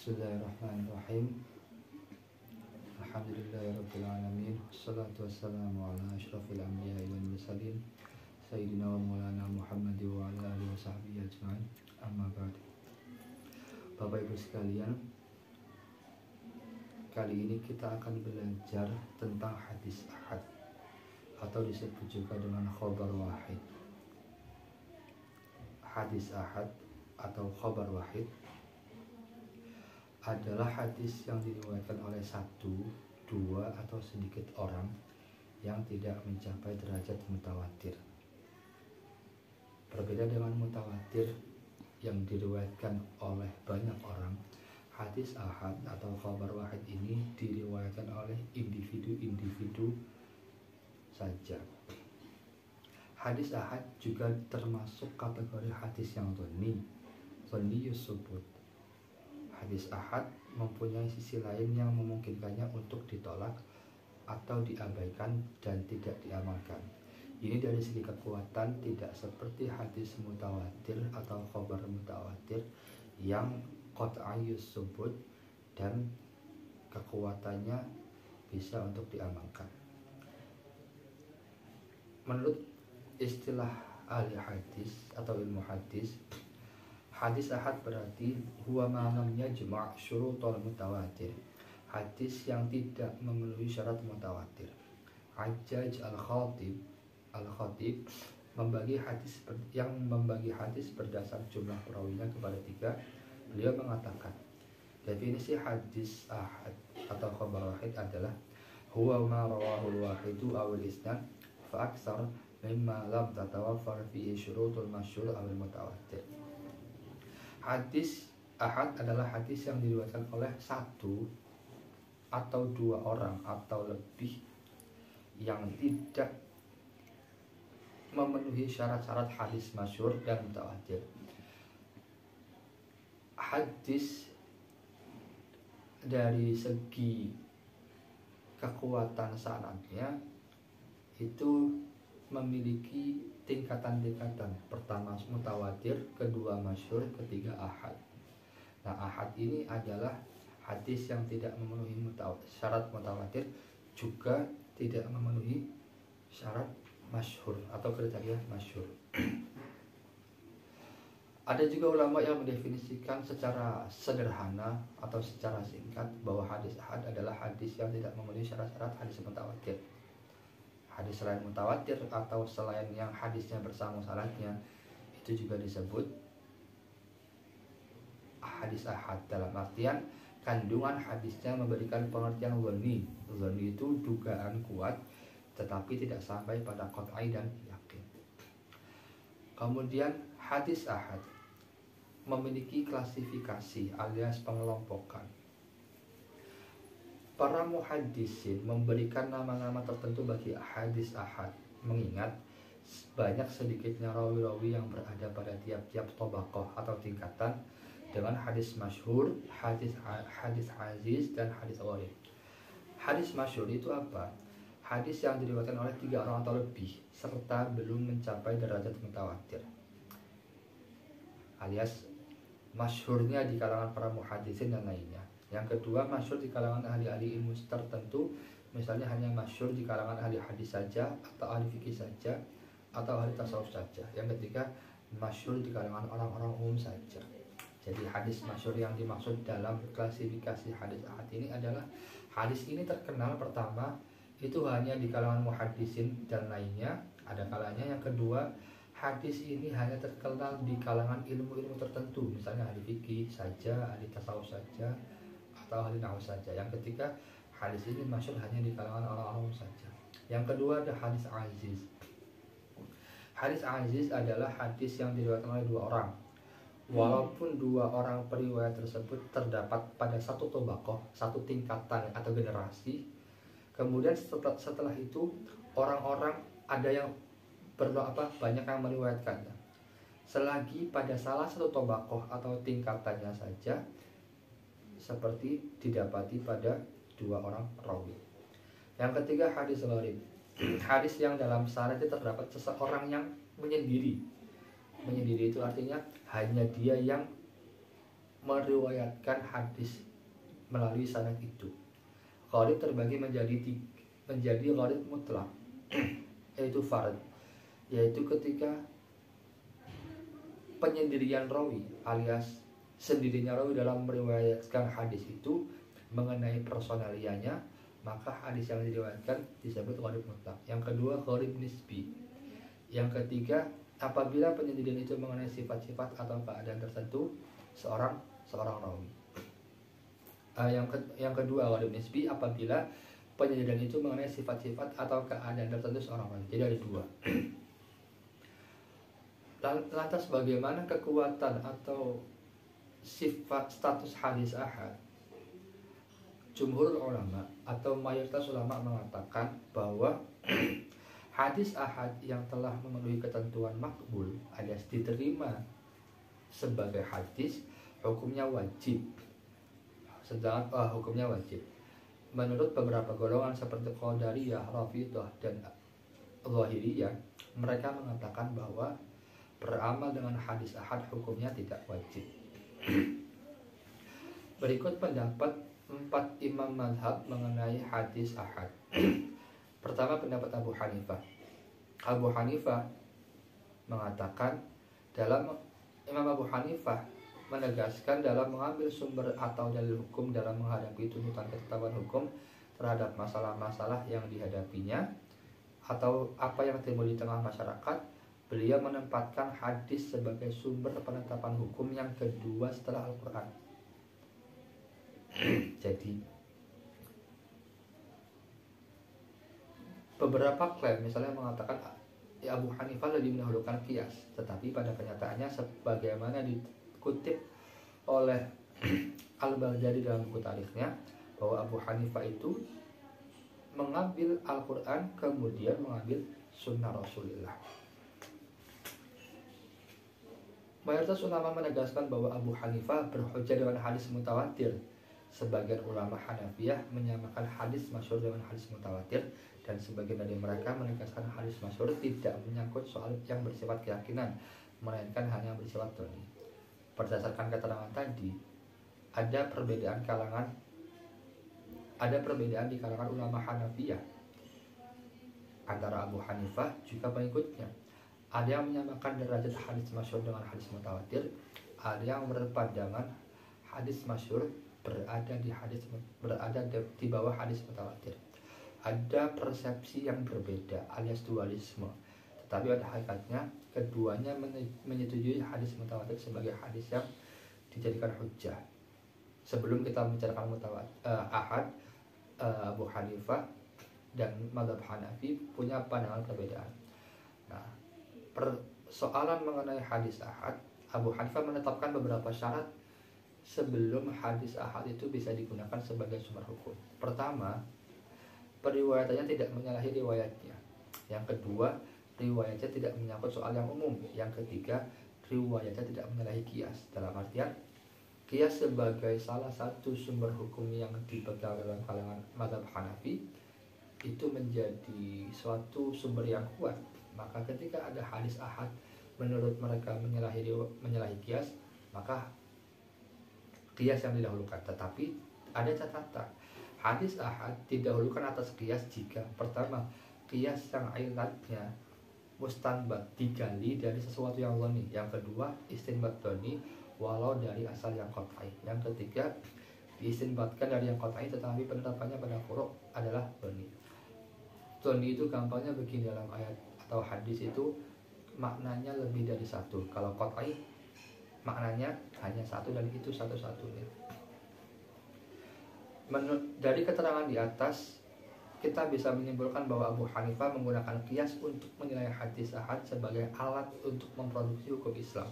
Bismillahirrahmanirrahim. Alhamdulillahirabbil alamin. Wassalatu wassalamu ala asyrafil anbiya'i wal mursalin sayyidina wa maulana Muhammad wa ala alihi washabbihi ajmain. Amma ba'd. Bapak Ibu sekalian, kali ini kita akan belajar tentang hadis ahad atau disebut juga dengan khabar wahid. Hadis ahad atau khabar wahid adalah hadis yang diriwayatkan oleh satu, dua, atau sedikit orang yang tidak mencapai derajat mutawatir. Berbeda dengan mutawatir yang diriwayatkan oleh banyak orang, hadis ahad atau khabar wahid ini diriwayatkan oleh individu-individu saja. Hadis ahad juga termasuk kategori hadis yang dhonni yusubut. Hadis ahad mempunyai sisi lain yang memungkinkannya untuk ditolak atau diabaikan dan tidak diamalkan. Ini dari segi kekuatan tidak seperti hadis mutawatir atau khabar mutawatir yang qat'iyus subut dan kekuatannya bisa untuk diamalkan. Menurut istilah ahli hadis atau ilmu hadis, hadis ahad berarti huwa ma lam yajma' syurutul mutawatir. Hadis yang tidak memenuhi syarat mutawatir. Hajjaj Al-Khatib membagi hadis berdasar jumlah perawinya kepada 3. Beliau mengatakan, definisi hadis ahad atau khabar wahid adalah huwa ma rawahul wahidu awil isnad fa aksar mimma lam tatawaffar fihi syurutul masyhur awil mutawatir. Hadis ahad adalah hadis yang diriwayatkan oleh 1 atau 2 orang atau lebih yang tidak memenuhi syarat-syarat hadis masyhur dan mutawatir. Hadis dari segi kekuatan sanadnya itu memiliki tingkatan-tingkatan. Pertama mutawatir, kedua masyhur, ketiga ahad. Nah, ahad ini adalah hadis yang tidak memenuhi syarat mutawatir, juga tidak memenuhi syarat masyhur atau kriteria masyhur. Ada juga ulama yang mendefinisikan secara sederhana atau secara singkat bahwa hadis ahad adalah hadis yang tidak memenuhi syarat-syarat hadis mutawatir. Hadis selain mutawatir atau selain yang hadisnya bersama sanadnya itu juga disebut hadis ahad, dalam artian kandungan hadisnya memberikan pengertian dhonni. Dhonni itu dugaan kuat tetapi tidak sampai pada qat'i dan yakin. Kemudian hadis ahad memiliki klasifikasi alias pengelompokan. Para muhaddisin memberikan nama-nama tertentu bagi hadis ahad, mengingat banyak sedikitnya rawi-rawi yang berada pada tiap-tiap tabaqah atau tingkatan dengan hadis masyhur, hadis aziz, dan hadis gharib. Hadis masyhur itu apa? Hadis yang diriwayatkan oleh 3 orang atau lebih serta belum mencapai derajat mutawatir, alias masyhurnya di kalangan para muhaddisin dan lainnya. Yang kedua, masyhur di kalangan ahli-ahli ilmu tertentu, misalnya hanya masyhur di kalangan ahli hadis saja, atau ahli fikih saja, atau ahli tasawuf saja. Yang ketiga, masyhur di kalangan orang-orang umum saja. Jadi hadis masyhur yang dimaksud dalam klasifikasi hadis ahad ini adalah hadis ini terkenal pertama itu hanya di kalangan muhaddisin dan lainnya, ada kalanya. Yang kedua, hadis ini hanya terkenal di kalangan ilmu-ilmu tertentu, misalnya ahli fikih saja, ahli tasawuf saja, atau ahli nahwu saja. Yang ketiga, hadis ini masyhur hanya di kalangan orang-orang saja. Yang kedua ada hadis aziz. Hadis aziz adalah hadis yang diriwayatkan oleh 2 orang. Walaupun 2 orang periwayat tersebut terdapat pada satu tabaqah, satu tingkatan atau generasi, kemudian setelah itu orang-orang ada yang banyak yang meriwayatkannya. Selagi pada salah satu tabaqah atau tingkatannya saja, seperti didapati pada 2 orang rawi. Yang ketiga, hadis gharib. Hadis yang dalam sanadnya terdapat seseorang yang menyendiri. Menyendiri itu artinya hanya dia yang meriwayatkan hadis melalui sanad itu. Gharib terbagi menjadi gharib mutlak, yaitu fard, yaitu ketika penyendirian rawi alias sendirinya rawi dalam meriwayatkan hadis itu mengenai personalianya, maka hadis yang diriwayatkan disebut gharib mutlak. Yang kedua gharib nisbi. Yang ketiga apabila penyendirian itu mengenai sifat-sifat atau keadaan tertentu seorang rawi. Yang kedua gharib nisbi apabila penyendirian itu mengenai sifat-sifat atau keadaan tertentu seorang rawi. Jadi ada dua. Lantas bagaimana kekuatan atau sifat status hadis ahad? Jumhur ulama atau mayoritas ulama mengatakan bahwa hadis ahad yang telah memenuhi ketentuan makbul alias diterima sebagai hadis hukumnya wajib. Hukumnya wajib. Menurut beberapa golongan seperti Qadariyah, Rafidhah dan Zahiriyah, mereka mengatakan bahwa beramal dengan hadis ahad hukumnya tidak wajib. Berikut pendapat 4 imam mazhab mengenai hadis ahad. Pertama pendapat Abu Hanifah. Abu Hanifah mengatakan Imam Abu Hanifah menegaskan dalam mengambil sumber atau dalil hukum dalam menghadapi tuntutan ketetapan hukum terhadap masalah-masalah yang dihadapinya atau apa yang timbul di tengah masyarakat, beliau menempatkan hadis sebagai sumber penetapan hukum yang kedua setelah Al-Quran. Jadi beberapa klaim misalnya mengatakan Abu Hanifah lebih mendahulukan qiyas, tetapi pada kenyataannya sebagaimana dikutip oleh Al-Baghdadi dalam buku tarikhnya, bahwa Abu Hanifah itu mengambil Al-Quran kemudian mengambil sunnah Rasulullah. Mayoritas ulama menegaskan bahwa Abu Hanifah berhujjah dengan hadis mutawatir. Sebagian ulama Hanafiyah menyamakan hadis masyhur dengan hadis mutawatir, dan sebagian dari mereka menegaskan hadis masyhur tidak menyangkut soal yang bersifat keyakinan, melainkan hanya bersifat dhani. Berdasarkan keterangan tadi, ada perbedaan di kalangan ulama Hanafiyah antara Abu Hanifah juga pengikutnya. Ada yang menyamakan derajat hadis masyhur dengan hadis mutawatir, ada yang berpandangan hadis masyhur berada di bawah hadis mutawatir. Ada persepsi yang berbeda alias dualisme, tetapi pada hakikatnya keduanya menyetujui hadis mutawatir sebagai hadis yang dijadikan hujjah. Sebelum kita membicarakan ahad, Abu Hanifah dan mazhab Hanafi punya pandangan perbedaan. Nah, persoalan mengenai hadis ahad, Abu Hanifah menetapkan beberapa syarat sebelum hadis ahad itu bisa digunakan sebagai sumber hukum. Pertama, periwayatannya tidak menyalahi riwayatnya. Yang kedua, riwayatnya tidak menyangkut soal yang umum. Yang ketiga, riwayatnya tidak menyalahi qiyas. Dalam artian, qiyas sebagai salah satu sumber hukum yang dipegang dalam kalangan mazhab Hanafi itu menjadi suatu sumber yang kuat. Maka ketika ada hadis ahad menurut mereka menyalahi qiyas, maka qiyas yang didahulukan. Tetapi ada catatan, hadis ahad didahulukan atas qiyas jika pertama, qiyas yang ilatnya mustanbat digali dari sesuatu yang dhani. Yang kedua, istinbat dhani walau dari asal yang qat'i. Yang ketiga, diistinbatkan dari yang qat'i tetapi penetapannya pada furu' adalah dhani. Dhani itu gampangnya begini, dalam ayat atau hadis itu maknanya lebih dari satu. Kalau qat'i maknanya hanya satu dan itu satu-satunya. Dari keterangan di atas kita bisa menyimpulkan bahwa Abu Hanifah menggunakan qiyas untuk menilai hadis ahad sebagai alat untuk memproduksi hukum Islam.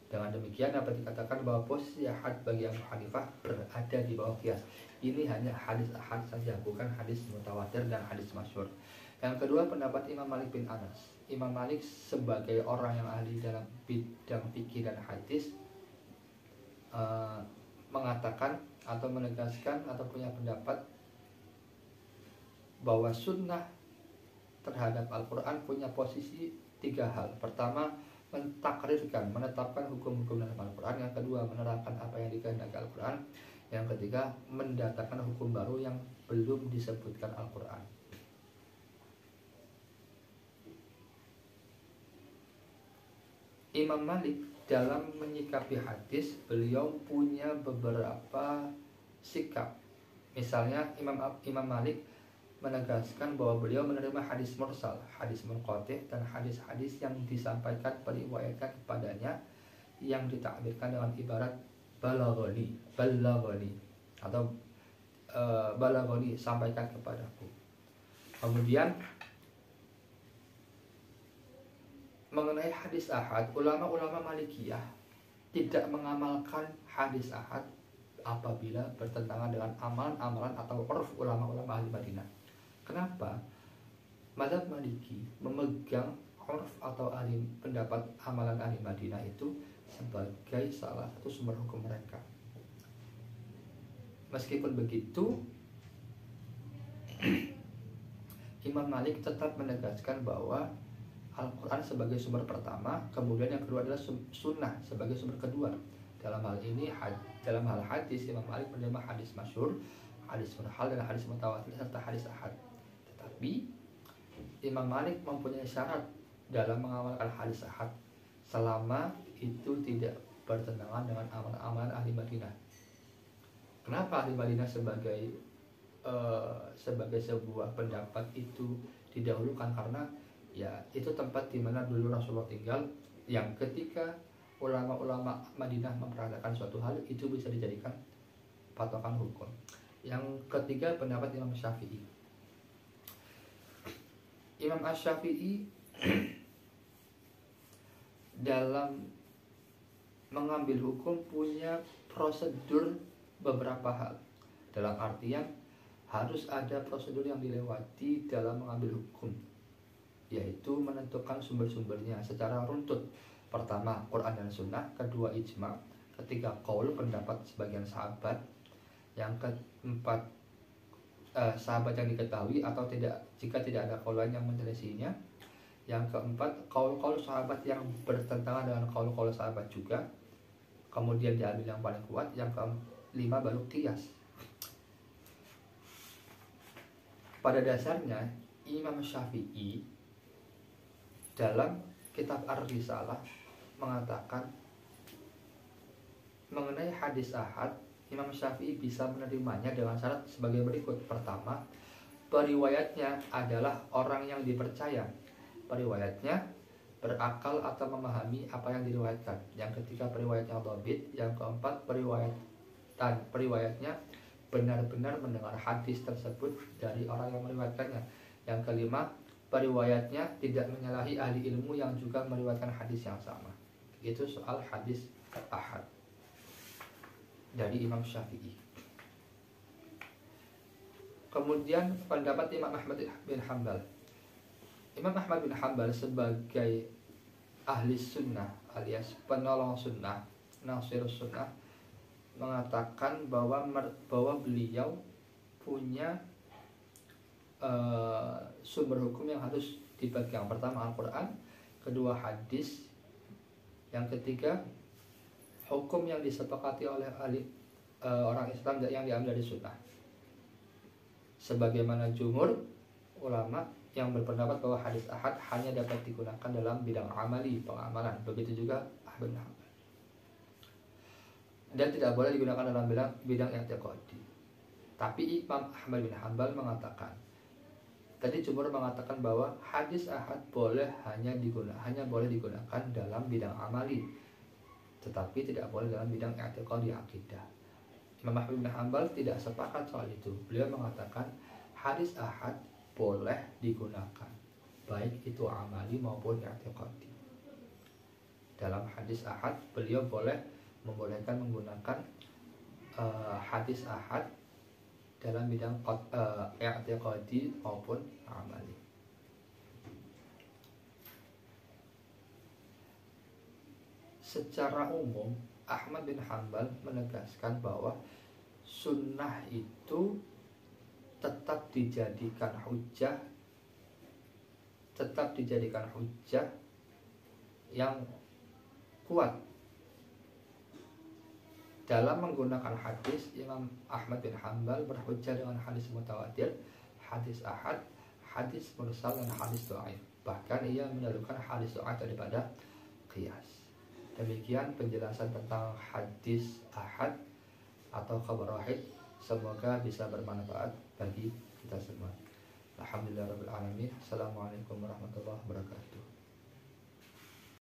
Dengan demikian dapat dikatakan bahwa posisi ahad bagi Abu Hanifah berada di bawah qiyas. Ini hanya hadis ahad saja, bukan hadis mutawatir dan hadis masyhur. Yang kedua, pendapat Imam Malik bin Anas. Imam Malik sebagai orang yang ahli dalam bidang fikih dan hadis mengatakan atau menegaskan atau punya pendapat bahwa sunnah terhadap Al-Quran punya posisi 3 hal. Pertama, mentakrirkan, menetapkan hukum-hukum dalam Al-Quran. Yang kedua, menerapkan apa yang dikehendaki Al-Quran. Yang ketiga, mendatangkan hukum baru yang belum disebutkan Al-Quran. Imam Malik dalam menyikapi hadis, beliau punya beberapa sikap. Misalnya Imam Malik menegaskan bahwa beliau menerima hadis mursal, hadis munqati', dan hadis-hadis yang disampaikan periwayatkan kepadanya yang ditakbirkan dengan ibarat balaghani atau balaghani, sampaikan kepadaku. Kemudian mengenai hadis ahad, ulama-ulama Malikiyah tidak mengamalkan hadis ahad apabila bertentangan dengan amalan-amalan atau urf ulama-ulama ahli Madinah. Kenapa? Mazhab Maliki memegang urf atau pendapat amalan ahli Madinah itu sebagai salah satu sumber hukum mereka. Meskipun begitu, Imam Malik tetap menegaskan bahwa Al-Quran sebagai sumber pertama, kemudian yang kedua adalah sunnah sebagai sumber kedua. Dalam hal ini, dalam hal hadis, Imam Malik menerima hadis masyhur, hadis murhal, dan hadis mutawatir serta hadis ahad. Tetapi Imam Malik mempunyai syarat dalam mengamalkan hadis ahad selama itu tidak bertentangan dengan amalan-amalan ahli Madinah. Kenapa ahli Madinah sebagai sebuah pendapat itu didahulukan? Karena ya itu tempat di mana dulu Rasulullah tinggal, yang ketika ulama-ulama Madinah memperhatikan suatu hal itu bisa dijadikan patokan hukum. Yang ketiga, pendapat Imam Syafi'i. Imam Asy-Syafi'i dalam mengambil hukum punya prosedur beberapa hal. Dalam artian harus ada prosedur yang dilewati dalam mengambil hukum, yaitu menentukan sumber-sumbernya secara runtut. Pertama, Quran dan Sunnah. Kedua, ijma. Ketiga, qaul, pendapat sebagian sahabat. Yang keempat, sahabat yang diketahui atau tidak, jika tidak ada qaul lain yang menyelesainya. Yang keempat, qaul-qaul sahabat yang bertentangan dengan qaul-qaul sahabat juga. Kemudian diambil yang paling kuat. Yang kelima, baru qiyas. Pada dasarnya Imam Syafi'i dalam kitab Ar-Risalah mengatakan mengenai hadis ahad, Imam Syafi'i bisa menerimanya dengan syarat sebagai berikut. Pertama, periwayatnya adalah orang yang dipercaya. Periwayatnya berakal atau memahami apa yang diriwayatkan. Yang ketiga, periwayatnya dhabit. Yang keempat, periwayatnya benar-benar mendengar hadis tersebut dari orang yang meriwayatkannya. Yang kelima, periwayatnya tidak menyalahi ahli ilmu yang juga meriwayatkan hadis yang sama. Itu soal hadis ahad dari Imam Syafi'i. Kemudian pendapat Imam Ahmad bin Hanbal. Imam Ahmad bin Hanbal sebagai ahli sunnah alias penolong sunnah, nasirus sunnah, mengatakan bahwa beliau punya sumber hukum yang harus dipegang. Pertama, Al-Quran. Kedua, hadis. Yang ketiga, hukum yang disepakati oleh orang Islam yang diambil dari sunnah. Sebagaimana jumhur ulama yang berpendapat bahwa hadis ahad hanya dapat digunakan dalam bidang amali, pengamalan. Begitu juga Ahmad bin Hanbal. Dan tidak boleh digunakan dalam bidang i'tiqadi. Tapi Imam Ahmad bin Hanbal mengatakan, tadi jumhur mengatakan bahwa hadis ahad hanya boleh digunakan dalam bidang amali, tetapi tidak boleh dalam bidang i'tiqadi, akidah. Imam Ahmad bin Hanbal tidak sepakat soal itu. Beliau mengatakan hadis ahad boleh digunakan, baik itu amali maupun i'tiqadi. Dalam hadis ahad beliau membolehkan menggunakan hadis ahad dalam bidang i'tiqadi maupun amali. Secara umum Ahmad bin Hanbal menegaskan bahwa sunnah itu tetap dijadikan hujjah yang kuat. Dalam menggunakan hadis, Imam Ahmad bin Hanbal berhujjah dengan hadis mutawatir, hadis ahad, hadis mursal, dan hadis dhaif. Bahkan ia menyalukan hadis dhaif daripada qiyas. Demikian penjelasan tentang hadis ahad atau khabar wahid. Semoga bisa bermanfaat bagi kita semua. Alhamdulillahirabbil alamin. Assalamualaikum warahmatullahi wabarakatuh.